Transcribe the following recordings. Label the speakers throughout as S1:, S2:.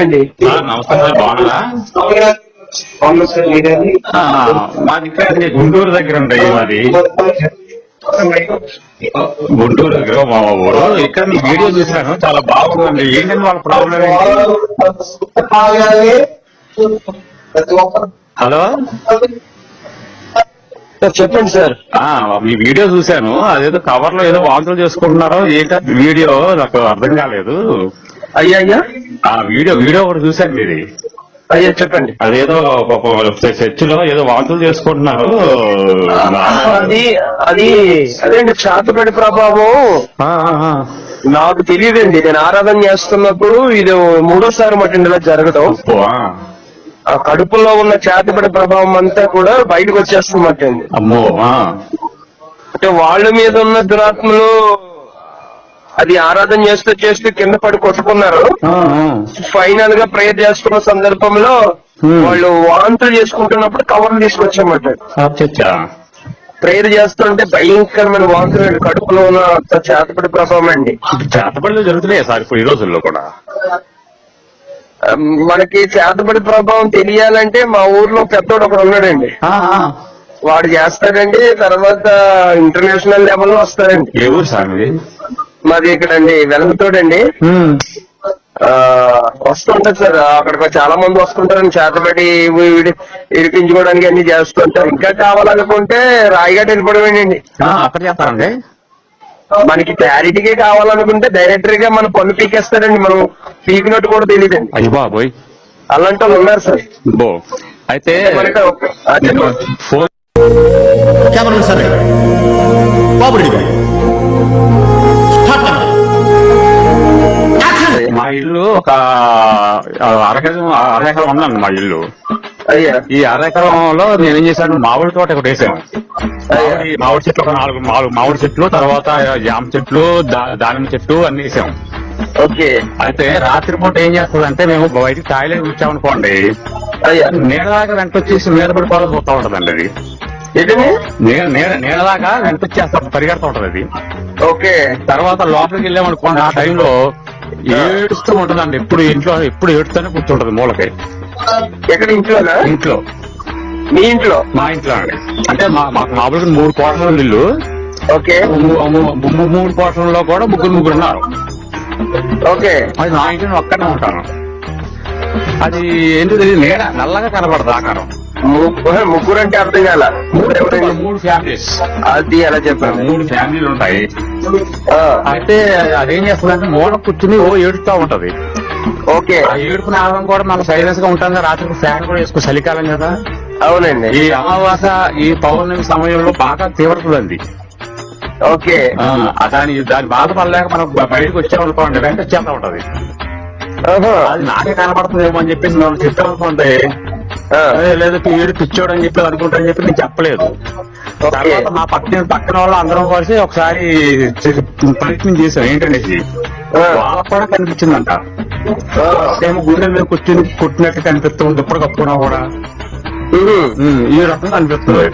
S1: అండి.
S2: నమస్తే సార్, బాగున్నారా? మాది ఇక్కడ గుంటూరు దగ్గర ఉంటాయి. మాది గుంటూరు దగ్గర మా ఊరు. ఇక్కడ మీ వీడియో చూసాను, చాలా బాగుందండి. ఏంటంటే వాళ్ళ ప్రాబ్లం హలో
S1: చెప్పండి సార్.
S2: మీ వీడియో చూశాను, అదేదో కవర్ లో ఏదో వాంతులు చేసుకుంటున్నారో ఏంటంటే వీడియో నాకు అర్థం కాలేదు.
S1: అయ్యా
S2: ఆ వీడియో ఒకటి చూశాను మీది.
S1: అయ్యా చెప్పండి.
S2: అదేదో చర్చ్ లో ఏదో వాంతులు చేసుకుంటున్నారు.
S1: అదేండి చేతబడి ప్రభావం. నాకు తెలియదండి, నేను ఆరాధన చేస్తున్నప్పుడు ఇది మూడోసారి మటండి ఇలా జరగడం. ఆ కడుపులో ఉన్న చేతబడి ప్రభావం అంతా కూడా బయటకు వచ్చేస్తున్నట్టండి.
S2: అమ్మో.
S1: అంటే వాళ్ళ మీద ఉన్న దురాత్మలు అది ఆరాధన చేస్తూ కింద పడి కొట్టుకున్నారు. ఫైనల్ గా ప్రేయర్ చేస్తున్న సందర్భంలో వాళ్ళు వాంతులు చేసుకుంటున్నప్పుడు కవర్లు తీసుకొచ్చామట. ప్రేయర్ చేస్తుంటే భయంకరమైన వాంతులు, కడుపులో ఉన్న చేతబడి ప్రభావం అండి.
S2: చేతబడులు జరుగుతున్నాయి సార్ ఇప్పుడు ఈ రోజుల్లో కూడా.
S1: మనకి చేతబడి ప్రభావం తెలియాలంటే మా ఊర్లో పెద్దోడు ఒకడు ఉన్నాడండి, వాడు చేస్తాడండి. తర్వాత ఇంటర్నేషనల్ లెవెల్ లో వస్తాడండి.
S2: ఏ ఊరు సార్ ఇది?
S1: మాది ఇక్కడండి వెలగతోడండి. వస్తుంటారు సార్, అక్కడికి చాలా మంది వస్తుంటారు. చేతబడి ఇడిపించుకోవడానికి అన్ని చేస్తుంటారు. ఇంకా కావాలనుకుంటే రాయిగడ్డ వెళ్ళిపోవడమేనండి.
S2: అక్కడ చేస్తారండి.
S1: మనకి క్లారిటీగా కావాలనుకుంటే డైరెక్టర్ గా మన పన్ను పీకేస్తాడండి, మనం పీకినట్టు కూడా తెలియదండి.
S2: అయ్యో బాబోయ్,
S1: అలాంటి వాళ్ళు ఉన్నారు సార్.
S2: అయితే మా ఇల్లు ఒక అరెకరం ఉందండి మా ఇల్లు. ఈ అరెకరంలో నేనేం చేశాను, మామిడి తోట ఒకటి వేసాను. మామిడి చెట్లు ఒక 4 మామిడి చెట్లు, తర్వాత జామ చెట్లు, దానిమ్మ చెట్లు అన్ని వేసాము.
S1: ఓకే.
S2: అయితే రాత్రి పూట ఏం చేస్తుందంటే, మేము బయటికి టాయిలెట్ వచ్చామనుకోండి, నీడలాగా వెంట వచ్చేసి మీద పడిపోవడం పోతా ఉంటదండి. అది నీడలాగా వెంట వచ్చేస్తా పరిగెడతా ఉంటది అది.
S1: ఓకే.
S2: తర్వాత లోపలికి వెళ్ళామనుకోండి, ఆ టైంలో ఏడుస్తూ ఉంటదండి. ఎప్పుడు ఏడుస్తూనే కూర్చుంటది మూలకి.
S1: ఎక్కడ? ఇంట్లో. మీ ఇంట్లో?
S2: మా ఇంట్లో అండి. అంటే మాకు మామూలుగా 3 కోట్ల ఇల్లు.
S1: ఓకే.
S2: 3 కోట్లలో కూడా ముగ్గురు ఉన్నారు.
S1: ఓకే.
S2: అది నా ఇంట్లో ఒక్కనే ఉంటాను. అది ఏంటిది, నీడ నల్లగా కనబడదు ఆకారం.
S1: ముగ్గురు అంటే అర్థం కాల.
S2: 3 ఫ్యామిలీస్.
S1: అది ఎలా చెప్పాను,
S2: 3 ఫ్యామిలీలు ఉంటాయి. అయితే అదేం చేస్తుందంటే మూల కూర్చుని ఏడుస్తూ ఉంటది.
S1: ఓకే.
S2: ఆ ఏడుపున ఆగం కూడా మనం సైలెన్స్ గా ఉంటాం కదా. రాత్రికి ఫ్యాన్ కూడా వేసుకో, చలికాలం కదా.
S1: అవునండి.
S2: ఈ అమావాస, ఈ పౌర్ణమి సమయంలో బాగా తీవ్రతది.
S1: ఓకే.
S2: దాని బాధపడలేక మనం బయటకు వచ్చామనుకోండి, వెంట వచ్చేస్తా ఉంటది. అది నాకే కనపడుతుందేమో అని చెప్పేసి మనం చెప్పామనుకోండి, లేదా ఏడు పిచ్చోడు అని చెప్పి అనుకుంటారని చెప్పి నేను చెప్పలేదు. తర్వాత మా పక్కన వాళ్ళు అందరం కలిసి ఒకసారి ప్రయత్నం చేశాం. ఏంటనేసి వాళ్ళకు కూడా కనిపించిందంట. ఏమో గుండెల మీద కూర్చొని కుట్టినట్టు కనిపిస్తుంది, దుప్పటి కప్పుకున్నా కూడా ఈ రకంగా కనిపిస్తుంది.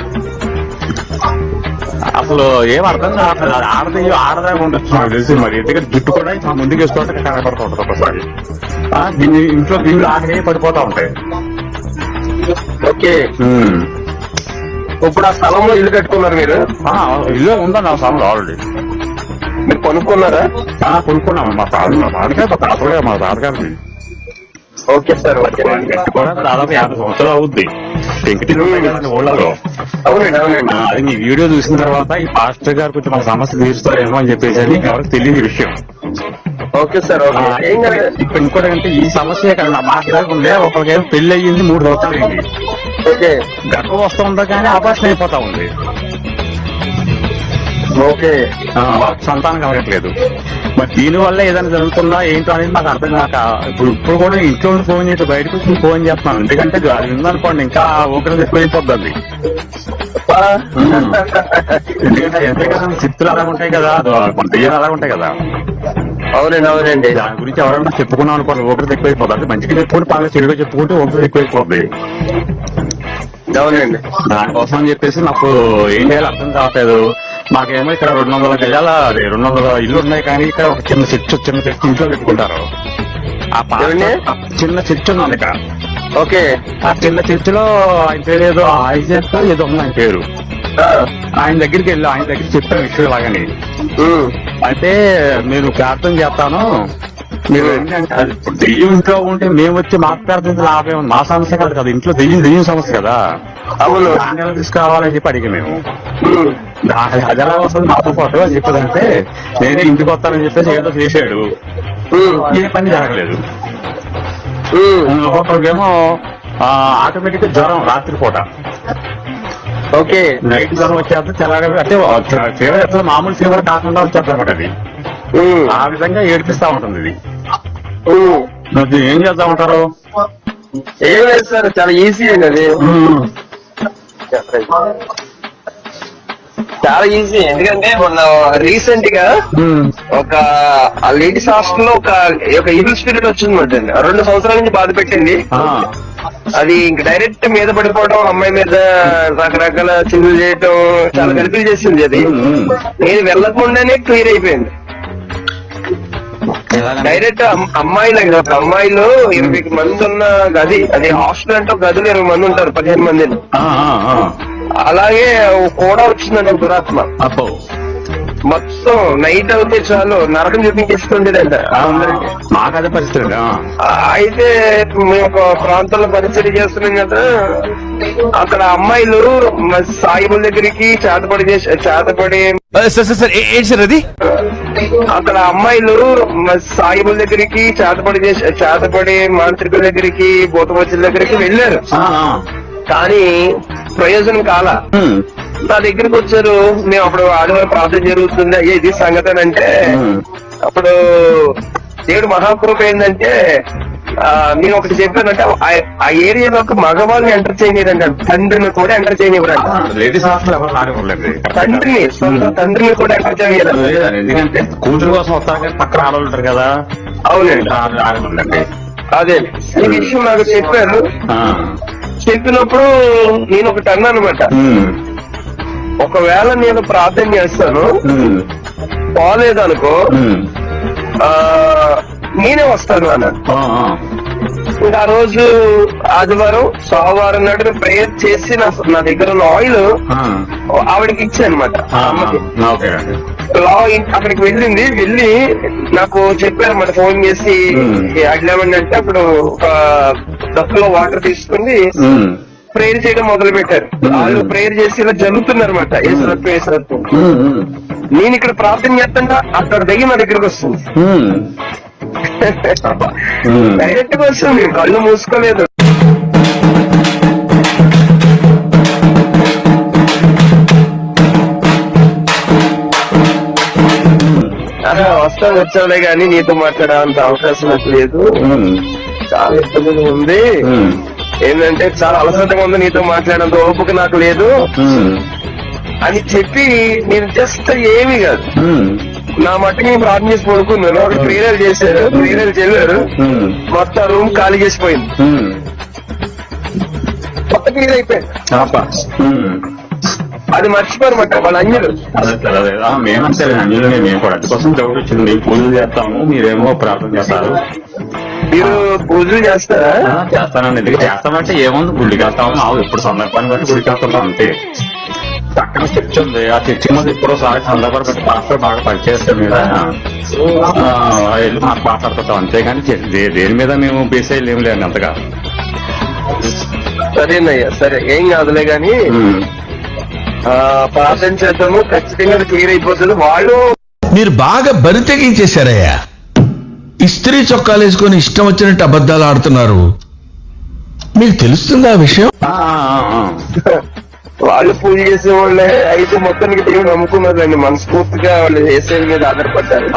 S2: అసలు ఏం అర్థం కావట్లేదు. ఆడదా ఉండొచ్చు నాకు తెలిసి. మరి ఎందుకంటే జుట్టు కూడా ముందుకు వేసుకోవడానికి కనపడుతూ ఉంటుంది ఒకసారి. దీంట్లో ఆడే పడిపోతా ఉంటాయి.
S1: ఓకే. ఇప్పుడు ఆ స్థలంలో ఇల్లు కట్టుకున్నారు మీరు?
S2: ఇల్లు ఉందండి ఆ స్థలంలో ఆల్రెడీ.
S1: మీరు కొనుక్కున్నారా?
S2: కొనుక్కున్నాము. మా తాతగారికి.
S1: Okay sir.
S2: దాదాపు 50 సంవత్సరాలు అవుద్ది. ఊళ్ళలో.
S1: అవునండి అవునండి.
S2: అది మీ వీడియో చూసిన తర్వాత ఈ పాస్టర్ గారు కొంచెం మా సమస్య తీరుస్తారేమో అని చెప్పేసి ఎవరికి తెలియని విషయం.
S1: Okay sir.
S2: ఇప్పుడు ఇంకోటి అంటే ఈ సమస్య కదా మాట్లాడుకుంటే, ఒకరికేమో పెళ్లి అయ్యింది 3 సంవత్సరాలు అయింది.
S1: ఓకే.
S2: గర్భం వస్తూ ఉందా కానీ ఆపరేషన్ అయిపోతా ఉంది.
S1: ఓకే.
S2: సంతానం కలగట్లేదు. మరి దీని వల్ల ఏదైనా జరుగుతుందా ఏంటో అనేది నాకు అర్థం కాక ఇప్పుడు కూడా ఇంట్లో ఫోన్ చేసి బయటకు వచ్చి ఫోన్ చేస్తున్నాను. ఎందుకంటే అది ఉందనుకోండి ఇంకా ఊపిరి ఎక్కువైపోద్ది. ఎందుకంటే ఎంతకన్నా చిత్తులు అలా ఉంటాయి కదా, దెయ్యాలు అలా ఉంటాయి కదా.
S1: అవునండి.
S2: దాని గురించి ఎవరైనా చెప్పుకున్నాం అనుకోండి ఊపిరి ఎక్కువైపోద్ది. అంటే మంచిగా చెప్పుకుంటే బాగా చెడుగా చెప్పుకుంటే ఊపిరి ఎక్కువైపోద్ది.
S1: అవునండి.
S2: దానికోసం అని చెప్పేసి నాకు ఏం చేయాలో అర్థం కావట్లేదు. మాకేమో ఇక్కడ 200 గజాల 200 ఇల్లు ఉన్నాయి, కానీ ఇక్కడ ఒక చిన్న చెట్టు ఇంట్లో పెట్టుకుంటారు. ఆ
S1: ఏమండి?
S2: చిన్న చర్చ్ ఉంది ఇక్కడ.
S1: ఓకే.
S2: ఆ చిన్న చర్చిలో ఆయన పేరు ఏదో ఐజాక్ ఏదో ఉంది ఆయన పేరు. ఆయన దగ్గరికి వెళ్ళి ఆయన దగ్గర చెప్పిన విషయం లాగాని అయితే మీరు ప్రార్థన చేస్తాను మీరు ఏంటంటే అది ఇప్పుడు దెయ్యం ఇంట్లో ఉంటే మేము వచ్చి మాకు ప్రార్థన లాభం మా సమస్య కాదు కదా, ఇంట్లో దెయ్యం సమస్య కదా.
S1: అవును.
S2: దాన్ని ఎలా తీసుకురావాలని చెప్పి అడిగి మేము అది ఎలా వస్తుంది మాతో పాటు అని చెప్పదంటే నేనే ఇంటికి వస్తానని చెప్పేసి ఏదో చేశాడు. ఏ పని జరగలేదు. ఒకరికేమో ఆటోమేటిక్ గా జ్వరం రాత్రిపూట.
S1: ఓకే.
S2: నైట్ జ్వరం వచ్చేస్తే తెల్లగా అంటే ఫీవర్ ఎట్లా మామూలు ఫీవర్ కాకుండా వచ్చేద్దన్నమాట అది. ఆ విధంగా ఏడిపిస్తా ఉంటుంది ఇది. మరి ఏం చేద్దాం ఉంటారు?
S1: ఏం లేదు సార్, చాలా ఈజీ అండి అది. చాలా ఈజీ. ఎందుకంటే మొన్న రీసెంట్ గా ఒక లేడీస్ హాస్టల్ లో ఒక ఈవిల్ స్పిరిట్ వచ్చిందన్నమాట అండి. 2 సంవత్సరాల నుంచి బాధ పెట్టింది. అది ఇంక డైరెక్ట్ మీద పడిపోవడం, అమ్మాయి మీద రకరకాల చిందులు చేయటం, చాలా గలిపిలు చేసింది. అది నేను వెళ్ళకుండానే క్లియర్ అయిపోయింది. డైరెక్ట్ అమ్మాయిలు అమ్మాయిలు 20 మంది ఉన్న గది, అది హాస్టల్ అంటే ఒక గదిలో 20 మంది ఉంటారు, 15 మందిని. అలాగే కూడా వచ్చిందండి దురాత్మ. మొత్తం నైట్ అవుతే చాలు నరకం చూపించేస్తుండేదంట అందరికి.
S2: మాకు అదే పరిస్థితి.
S1: అయితే మేము ఒక ప్రాంతంలో పరిచయం చేస్తున్నాం కదా, అక్కడ అమ్మాయిలు సాయిబుల దగ్గరికి చేతపడి
S3: ఏంటి సార్ అది?
S1: అక్కడ అమ్మాయిలు సాయిబుల దగ్గరికి చేతపడి మాంత్రికుల దగ్గరికి భూతవచ్చుల దగ్గరికి వెళ్ళారు. కానీ ప్రయోజనం కాల. నా దగ్గరికి వచ్చారు. మేము అప్పుడు ఆదివారం ప్రార్థన జరుగుతుంది, అయ్యే ఇది సంగతి అని అంటే, అప్పుడు దేవుడు మహాకృప ఏంటంటే నేను ఒకటి చెప్పానంటే ఆ ఏరియాలో ఒక మగవాళ్ళని ఎంటర్ చేయనివ్వరంట, తండ్రిని కూడా ఎంటర్ చేయనివ్వరంట. తండ్రిని కూడా ఎంటర్ చేయనివ్వరు.
S2: ఎందుకంటే కూతురు కోసం వస్తారు పక్కన ఆడవాళ్ళు ఉంటారు కదా.
S1: అవునండి, అదే ఈ విషయం నాకు చెప్పారు. చెప్పినప్పుడు నేను ఒకటి అన్నా అనమాట, ఒకవేళ నేను ప్రార్థన చేస్తాను పోలేదనుకో నేనే వస్తాను అన్నాను. ఇంకా ఆ రోజు ఆదివారం సోమవారం నాడు ప్రేయర్ చేసి నా దగ్గర ఉన్న ఆయిల్ ఆవిడకి ఇచ్చానమాట. అక్కడికి వెళ్ళి నాకు చెప్పారన్నమాట, ఫోన్ చేసి అడిగామండి అంటే అప్పుడు ఒక డబ్బులో వాటర్ తీసుకుని ప్రేయర్ చేయడం మొదలు పెట్టారు. వాళ్ళు ప్రేయర్ చేసి ఇలా జరుగుతున్నారు అనమాట. ఏసరత్వం నేను ఇక్కడ ప్రార్థన చేస్తుంటా అక్కడ దగ్గర నా దగ్గరకు వస్తుంది. డైరెక్ట్ గా వస్తుంది, కళ్ళు మూసుకోలేదు. వచ్చావులే గానీ నీతో మాట్లాడేంత అవకాశం నాకు లేదు, చాలా ఇబ్బందిగా ఉంది, ఏంటంటే చాలా అలసటగా ఉంది, నీతో మాట్లాడేంత ఓపిక నాకు లేదు అని చెప్పి నేను జస్ట్ ఏమీ కాదు నా మట్టుకి నేను ప్రార్థన చేసి పడుకున్నాను. అక్కడ ప్రేయర్ చేశారు, ప్రేయర్ చెల్లారు, మొత్తం రూమ్ ఖాళీ చేసిపోయింది. కొత్త క్లియర్ అయిపోయింది. అది మర్చిపోరమాట వాళ్ళు అన్యులు.
S2: మేమంటే అన్యులు. మేము కూడా అందుకోసం డౌట్ వచ్చింది. పూజలు చేస్తాము, మీరేమో ప్రార్థన చేస్తారు.
S1: మీరు పూజలు చేస్తారా?
S2: చేస్తానండి. ఎందుకు చేస్తామంటే ఏముంది, గుడికి వెళ్తాము. ఎప్పుడు సందర్భాన్ని బట్టి గుడికి వెళ్తాం అంతే. పక్కన చర్చ్ ఉంది, ఆ చర్చి మీద ఇప్పుడు సందర్భాలు బట్టి పాస్టర్ బాగా పనిచేస్తాం మీద వెళ్ళి మాకు మాట్లాడుతుంటాం. అంతేగాని దేని మీద మేము బేసేలు ఏం లేండి అంతగా.
S1: సరేనయ్యా, సరే ఏం కాదులే గాని ప్రార్థన చేద్దాము, ఖచ్చితంగా క్లియర్ అయిపోతుంది. వాళ్ళు
S3: మీరు బాగా బరి తెగించేశారయ్యా. ఇస్త్రీ చొక్కాలు వేసుకొని ఇష్టం వచ్చినట్టు అబద్ధాలు ఆడుతున్నారు. మీకు తెలుస్తుందా ఆ విషయం?
S1: వాళ్ళు పూజ చేసే వాళ్ళే అయితే మొత్తానికి దేవుడు నమ్ముకున్నారండి. మనస్ఫూర్తిగా వాళ్ళు చేసే మీద ఆధారపడ్డారు.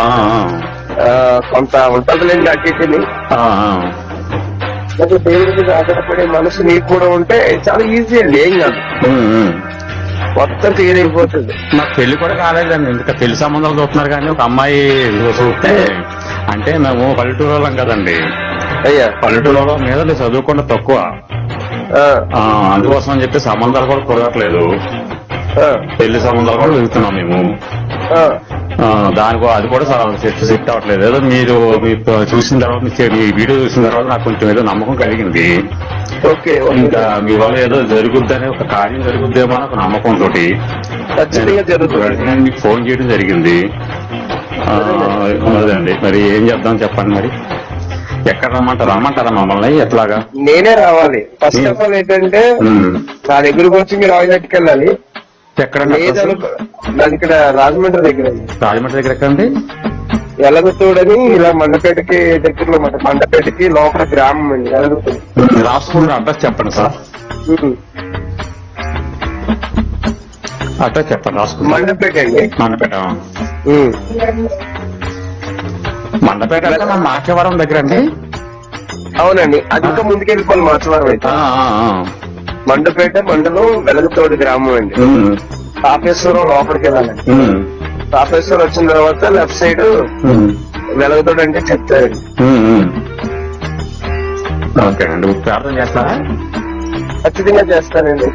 S1: కొంత ఉంటదిలేండి అట్టిని. దేవుడి మీద ఆధారపడే మనసు నీకు కూడా ఉంటే చాలా ఈజీ అండి, ఏం కాదు, మొత్తం క్లియర్ అయిపోతుంది.
S2: నాకు పెళ్లి కూడా కాలేదండి, ఇంకా పెళ్లి సంబంధాలు చూస్తున్నారు. కానీ ఒక అమ్మాయి చూస్తే అంటే మేము పల్లెటూరు వాళ్ళం కదండి.
S1: అయ్యా
S2: పల్లెటూరు మీద చదువుకుండా తక్కువ, అందుకోసం అని చెప్పి సంబంధాలు కూడా కుదరట్లేదు. పెళ్లి సంబంధాలు కూడా వెళ్తున్నాం మేము. దానికో అది కూడా సెట్ అవ్వట్లేదు. ఏదో మీరు చూసిన తర్వాత మీ వీడియో చూసిన తర్వాత నాకు కొంచెం ఏదో నమ్మకం కలిగింది.
S1: ఓకే,
S2: ఇంకా మీ వల్ల ఏదో జరుగుద్దనే ఒక కార్యం జరుగుద్దేమో అని ఒక నమ్మకం తోటి
S1: ఖచ్చితంగా జరుగుతుంది.
S2: నేను మీకు ఫోన్ చేయడం జరిగింది. అదండి, మరి ఏం చేద్దాం చెప్పండి. మరి ఎక్కడ రమ్మంటారా మమ్మల్ని? ఎట్లాగా
S1: నేనే రావాలి. ఫస్ట్ ఆఫ్ ఆల్ ఏంటంటే నా దగ్గరకు వచ్చి మీరు ఆయిల్ ఎట్టుకెళ్ళాలి.
S2: ఎక్కడ?
S1: నాకు ఇక్కడ రాజమండ్రి దగ్గర.
S2: రాజమండ్రి దగ్గర ఎక్కడండి?
S1: ఎలగతోడని ఇలా మండపేటకి దగ్గరలో మండపేటకి లోపల గ్రామం అండి.
S2: రాసుకున్న అడ్రస్ చెప్పండి సార్. అడ్రస్ చెప్పండి. రాసుకున్న
S1: మండపేట అండి.
S2: మండపేట అంటే మన మాచవరం దగ్గర అండి.
S1: అవునండి, అది ఇంకా ముందుకెళ్ళిపోవాలి. మాచవరం అయితే మండపేట మండలం వెలగతోడు గ్రామం అండి. తాపేశ్వరం లోపలికి వెళ్ళాలండి. తాపేశ్వరం వచ్చిన తర్వాత లెఫ్ట్ సైడ్ వెలగతోడు అంటే చెప్తారండి.
S2: ఓకేనండి, ప్రార్థన చేస్తారా?
S1: ఖచ్చితంగా చేస్తానండి.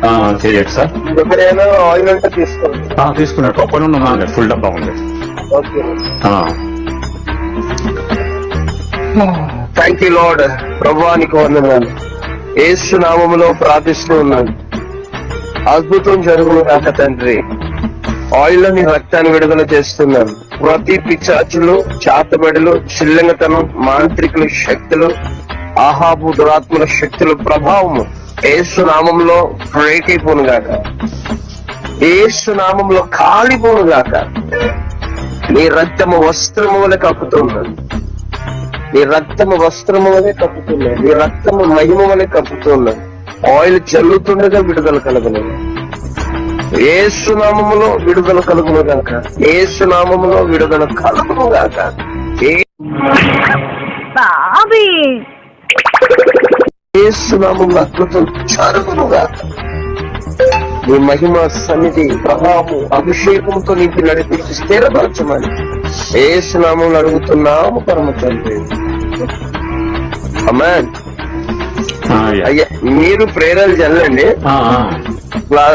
S2: చేయొచ్చు సార్.
S1: ఎప్పుడైనా ఆయిల్ అంటే తీసుకోండి.
S2: తీసుకున్నాడు. కొప్పని ఉన్నాను, ఫుల్ డబ్బా ఉంది.
S1: Okay, thank you lord. ప్రభువానికి వందనాలు. యేసు నామములో ప్రార్థిస్తూ ఉన్నాను. అద్భుతం జరుగును కాక తండ్రి. ఆయిల్ ని రక్తాన్ని విడుదల చేస్తున్నాను. ప్రతి పిచాచులు, చాతబడులు, చిల్లంగతనం, మాంత్రికుల శక్తులు, ఆహాబు దురాత్మల శక్తుల ప్రభావము యేసు నామంలో బ్రేక్ అయిపోను గాక. యేసు నామంలో కాలిపోను గాక. నీ రక్తము వస్త్రము వలె కప్పుతున్నాను. నీ రక్తము వస్త్రము వలె కప్పుతున్నాను. నీ రక్తము మహిమ వలె కప్పుతున్నాను. ఆయిల్ చల్లుతుండగా విడుదల కలుగును. యేసు నామములో విడుదల కలుగును గాక. యేసు నామములో విడుదల కలుగును గాక. యేసు నామములో అద్భుతం జరుగును గాక. నీ మహిమ సన్నిధి ప్రభావము అభిషేకంతో నింపి నడిపించి స్థిరపరచమని యేసు నామములో అడుగుతున్నాము పరమ తండ్రి. ఆమేన్. అయ్యా, మీరు ప్రేరలు చల్లండి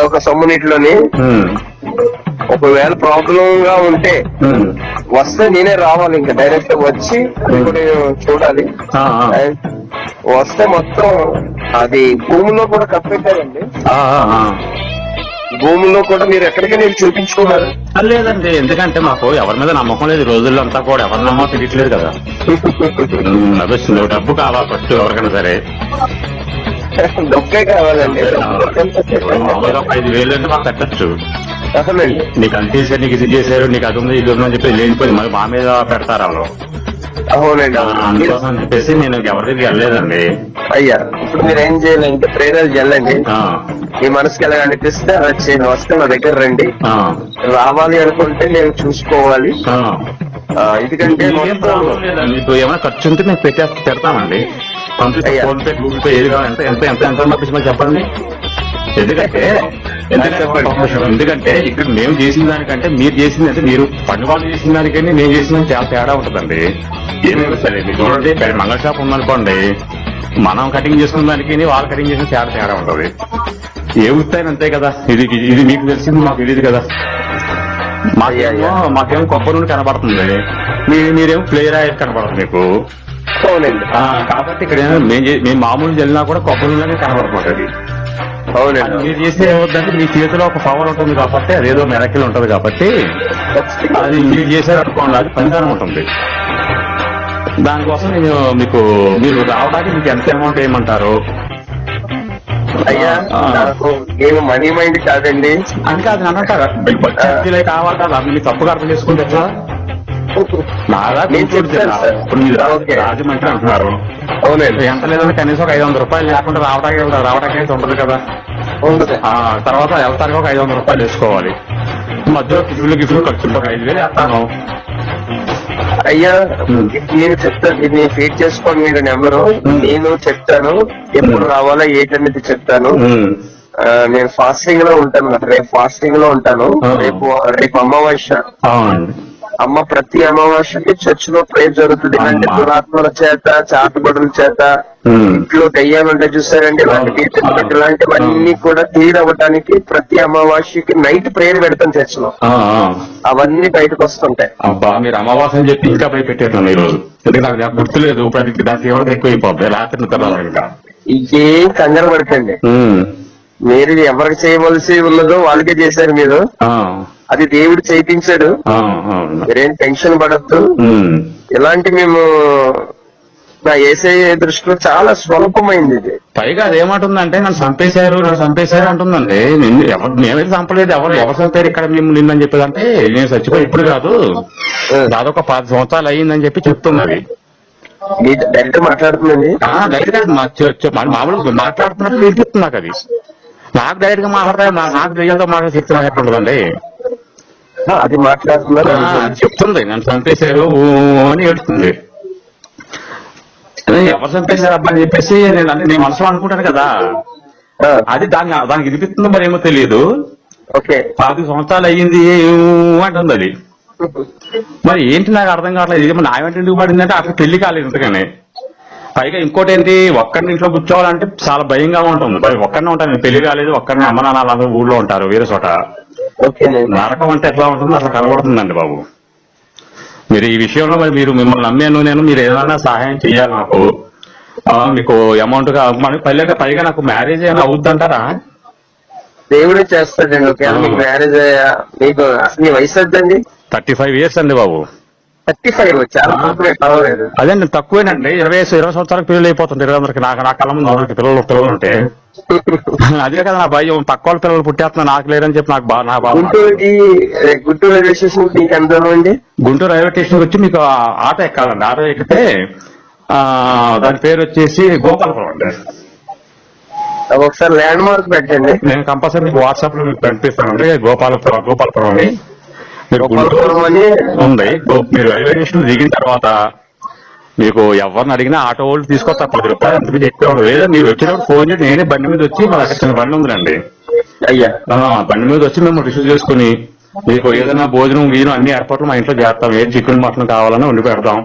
S1: ఒక సొమ్ము నీటిలోని. ఒకవేళ ప్రాబ్లం గా ఉంటే వస్తే నేనే రావాలి. ఇంకా డైరెక్ట్ వచ్చి ఇప్పుడు చూడాలి. వస్తే మొత్తం అది భూమిలో కూడా కప్పెట్టారండి. భూమిలో కూడా మీరు ఎక్కడికి నేను చూపించుకున్నారు?
S2: లేదండి, ఎందుకంటే మాకు ఎవరి మీద నమ్మకం లేదు. ఈ రోజుల్లో అంతా కూడా ఎవరి నమ్మకం తెలియట్లేదు కదా. డబ్బు కావాలి ఫస్ట్ ఎవరికైనా సరే.
S1: డబ్బే కావాలండి.
S2: 5,000 అంటే మాకు కట్టచ్చు. నీకు అంత చేశారు, నీకు ఇది చేశారు, నీకు అది ఉంది ఇది ఉందని చెప్పి లేనిపోయింది మరి మా మీద పెడతారు వాళ్ళు.
S1: అవునండి.
S2: అందుకోసం అని చెప్పేసి నేను ఎవరి దగ్గరికి వెళ్ళలేదండి.
S1: అయ్యా, ఇప్పుడు మీరు ఏం చేయాలి అంటే ప్రేరలు చెల్లండి. మీ మనసుకి ఎలా అనిపిస్తే అలా చేయండి. వస్తే నా దగ్గర రండి. రావాలి అనుకుంటే నేను చూసుకోవాలి. ఎందుకంటే
S2: మీకు ఏమైనా ఖర్చు ఉంటే మేము పెడతామండి. ఫోన్ పే, గూగుల్ పే ఏది కావాలి ఎంత ఎంత ఎంత పంపించమని చెప్పండి. ఎందుకంటే ఇక్కడ మేము చేసిన దానికంటే మీరు చేసింది అంటే మీరు పని వాళ్ళు చేసిన దానికంటే మేము చేసిన చాలా తేడా ఉంటుందండి. ఏమైనా సరే మీకు చూడండి, మంగళ షాప్ ఉందనుకోండి, మనం కటింగ్ చేసుకున్న దానికి వాళ్ళు కటింగ్ చేసిన చాలా తేడా ఉంటుంది. ఏ వృత్తాయినా అంతే కదా. ఇది మీకు తెలిసింది, మాకు తెలియదు కదా. మాకేమో కొబ్బరి నూనె కనబడుతుంది, మీరేమో ఫ్లేవర్ ఆయిల్ కనబడుతుంది మీకు. కాబట్టి ఇక్కడ మేము మామూలు జల్లినా కూడా కొబ్బరి నూనె కనబడుతుంది.
S1: అవునండి.
S2: మీరు చేస్తే ఏమవుతుందంటే మీ చేతిలో ఒక పవర్ ఉంటుంది కాబట్టి, అదేదో మెరకిల్ ఉంటది కాబట్టి అది మీరు చేశారు అనుకోండి, అది పనితనం ఉంటుంది. దానికోసం మీరు రావడానికి మీకు ఎంత అమౌంట్ ఏమంటారు?
S1: అయ్యా, నాకు నేను మనీ మైండ్ కాదండి.
S2: అంటే అది అంటారా కావాలి కదా, మీరు తప్పుగా అర్థం చేసుకుంటే ఎట్లా? ఇప్పుడు మీరు రాజమండ్రి అంటున్నారు.
S1: అవునండి.
S2: ఎంత లేదంటే కనీసం ఒక 500 రూపాయలు లేకుండా రావడానికి అయితే ఉంటుంది కదా. తర్వాత వెళ్తానికి ఒక 500 రూపాయలు వేసుకోవాలి. మధ్యలో గిఫ్ట్లు ఖర్చు ఒక 5,000 వేస్తాను.
S1: అయ్యా, నేను చెప్తాను, ఇది ఫీడ్ చేసుకోండి మీరు నెంబరు. నేను చెప్తాను ఎప్పుడు రావాలా ఏంటనేది చెప్తాను. నేను ఫాస్టింగ్ లో ఉంటాను. రేపు ఫాస్టింగ్ లో ఉంటాను. రేపు అమావాస్య. అమ్మ ప్రతి అమావాస్యకి చర్చ్ లో ప్రేయర్ జరుగుతుంది. ఇలాంటి దురాత్మల చేత, చాటుబడుల చేత, ఇంట్లో దయ్యాలు ఉంటాయి చూస్తారండి, ఇలాంటివన్నీ కూడా క్లియర్ అవ్వడానికి ప్రతి అమావాస్యకి నైట్ ప్రేయర్ పెడతాం చర్చ్ లో. అవన్నీ బయటకు వస్తుంటాయి.
S2: అబ్బా, మీరు అమావాస్య అని చెప్పి ఇంకా భయపెట్టారు ఈ రోజు. ఎందుకంటే నాకు గుర్తులేదు, దానికి ఎవరికి ఎక్కువ అయిపోద్ది రాత్రి నిద్ర ఇంకా.
S1: ఇంకేం కంగారు పడకండి, మీరు ఎవరికి చేయవలసి ఉన్నదో వాళ్ళకే చేశారు మీరు. అది దేవుడు చేయించాడు, మీరేం టెన్షన్ పడద్దు. ఇలాంటి మేము నా యేసయ్య దృష్టిలో చాలా స్వల్పమైంది ఇది.
S2: పైగా అదేమంటుందంటే నన్ను చంపేశారు అంటుందండి. మేమైతే చంపలేదు, ఎవరు చంపారు ఇక్కడ మేము నిన్నని చెప్పేదంటే నేను చచ్చిపోయి ఇప్పుడు కాదు దాదాపు 10 సంవత్సరాలు అయ్యిందని చెప్పి చెప్తున్నది.
S1: డైరెక్ట్ మాట్లాడుతుందండి,
S2: డైరెక్ట్ మామూలు మాట్లాడుతున్నట్టు వినిపిస్తుంది నాకు. అది నాకు డైరెక్ట్ గా మాట్లాడతా, నాకు దయ్యాలతో మాట్లాడి చెప్తున్నా ఎట్లా ఉండదండి.
S1: అది మాట్లాడుతున్నారు,
S2: చెప్తుంది నన్ను చంపేశారు అని ఏడుస్తుంది. ఎవరు చంపేశారు అబ్బా అని చెప్పేసి నేను మనసులో అనుకుంటాను కదా, అది దానికి వినిపిస్తుందో మరి ఏమో తెలియదు. 10 సంవత్సరాలు అయ్యింది అంటుంది అది. మరి ఏంటి నాకు అర్థం కావట్లేదు, ఇది నా వెంట ఎందుకు పడిందంటే అక్కడ పెళ్లి కాలేదు ఇంతగానే. పైగా ఇంకోటి ఏంటి, ఒక్కరిని ఇంట్లో కూర్చోవాలంటే చాలా భయంగా ఉంటుంది. ఒక్కరినే ఉంటాను, పెళ్లి కాలేదు, ఒక్కరిని అమ్మ నాన్న ఊళ్ళో ఉంటారు వేరే చోట. నరకం అంటే ఎట్లా ఉంటుందో అట్లా కనబడుతుందండి బాబు. మీరు ఈ విషయంలో మరి మిమ్మల్ని నమ్మాను నేను, మీరు ఏదైనా సహాయం చేయాలి నాకు. మీకు అమౌంట్ గా పైగా నాకు మ్యారేజ్ ఏమైనా అవుద్దంటారా?
S1: దేవుడే చేస్తాడండి. మీకు మ్యారేజ్ అయ్యా, మీకు మీ వయసు ఎంతండి?
S2: 35 years అండి బాబు.
S1: 35 చాలా
S2: అదే తక్కువేనండి. 20 సంవత్సరాలకు పిల్లలు అయిపోతుంది అందరికి. నా కళ్ళ ముందు పిల్లలు ఉంటే అదే కదా నా భయం, పక్క వాళ్ళ పిల్లలు పుట్టేస్తున్నా నాకు లేరని చెప్పి నాకు బాగా.
S1: గుంటూరు రైల్వే స్టేషన్ మీకు ఎంత దూరం అండి?
S2: గుంటూరు రైల్వే స్టేషన్ వచ్చి మీకు ఆటో ఎక్కాలండి. ఆటో ఎక్కితే దాని పేరు వచ్చేసి గోపాలపురం అండి.
S1: ఒకసారి ల్యాండ్ మార్క్ పెట్టండి,
S2: నేను కంపల్సరీ మీకు వాట్సాప్ లో మీకు పంపిస్తానండి. గోపాలపురం అని మీరు ఉంది. మీరు రైల్వే స్టేషన్ దిగిన తర్వాత మీకు ఎవరిని అడిగినా ఆటో వాళ్ళు తీసుకొస్తారు 10 రూపాయలు ఎంత మీద ఎక్కువ. లేదా మీరు వచ్చినప్పుడు ఫోన్ చేసి నేనే బండి మీద వచ్చి మా దగ్గర బండి ఉందండి
S1: అయ్యా,
S2: బండి మీద వచ్చి మేము రిసీవ్ చేసుకుని మీకు ఏదైనా భోజనం గీజనం అన్ని ఏర్పాట్లు మా ఇంట్లో చేస్తాం. ఏం చికెన్ మటన్ కావాలని వండి పెడతాం.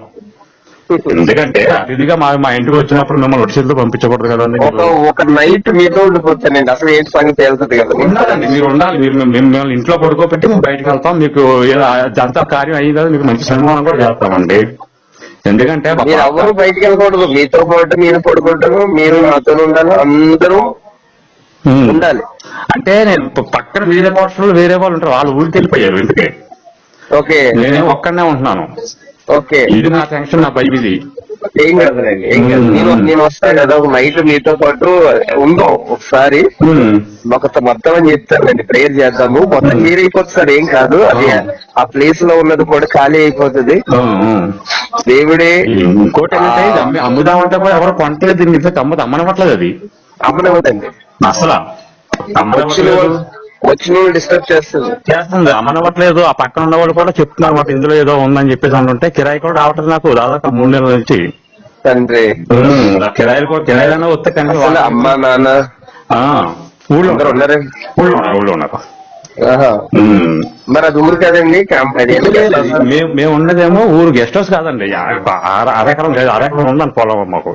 S2: ఎందుకంటే అతిథిగా మా ఇంటికి వచ్చినప్పుడు మిమ్మల్ని ఒడిసితో పంపించకూడదు కదండి.
S1: ఒక నైట్ మీతో ఉండిపోతానండి, అసలు ఏంటి సంగతి తేలుతుంది కదా.
S2: ఉండాలండి, మీరు ఉండాలి. మీరు మిమ్మల్ని ఇంట్లో పడుకోబెట్టి మేము బయటకు వెళ్తాం. మీకు అంత కార్యం అయ్యింది కదా, మీకు మంచి సన్మానం కూడా చేస్తామండి. ఎందుకంటే
S1: మీరు ఎవరు బయటకు వెళ్ళకూడదు, మీతో పాటు మీరు పడుకుంటారు, మీరు నాతో ఉండాలి, అందరూ ఉండాలి.
S2: అంటే నేను పక్కన వేరే వాళ్ళు ఉంటారు, వాళ్ళు ఊరికి వెళ్ళిపోయారు ఇంటికి. నేనే ఒక్కడనే ఉంటున్నాను. ఇది నా టెన్షన్, నా భయం ఇది.
S1: ఏం కదండి, ఏం కాదు. నేను వస్తాను కదా ఒక నైట్ మీతో పాటు ఉందాం ఒకసారి, మొత్తం అని చెప్తానండి. ప్రేయర్ చేద్దాము, మొత్తం క్లియర్ అయిపోతుంది సార్, ఏం కాదు. అది ఆ ప్లేస్ లో ఉన్నది కూడా ఖాళీ అయిపోతుంది. దేవుడే.
S2: ఇంకోటి ఏంటంటే అమ్ముదామంటే కూడా ఎవరు కొంటలేదు దీన్ని, అమ్మనవట్లేదు. అది
S1: అమ్మనవద్దండి
S2: అసలు,
S1: వచ్చిన డిస్టర్బ్ చేస్తుంది,
S2: అమ్మనవట్లేదు. ఆ పక్కన ఉన్న వాళ్ళు కూడా చెప్తున్నారు మాకు ఇందులో ఏదో ఉందని చెప్పేసి అంటుంటే కిరాయి కూడా రావట్లేదు నాకు దాదాపు 3 నెలల నుంచి.
S1: తండ్రి
S2: కిరాయిలైనా వస్తే కానీ
S1: అమ్మా నాన్న
S2: ఊళ్ళో ఉన్నారు.
S1: మరి అది ఊరు కదండి,
S2: మేము ఉన్నదేమో ఊరు గెస్ట్ హౌస్ కాదండి. 6 ఎకరం ఉందని పొలం మాకు.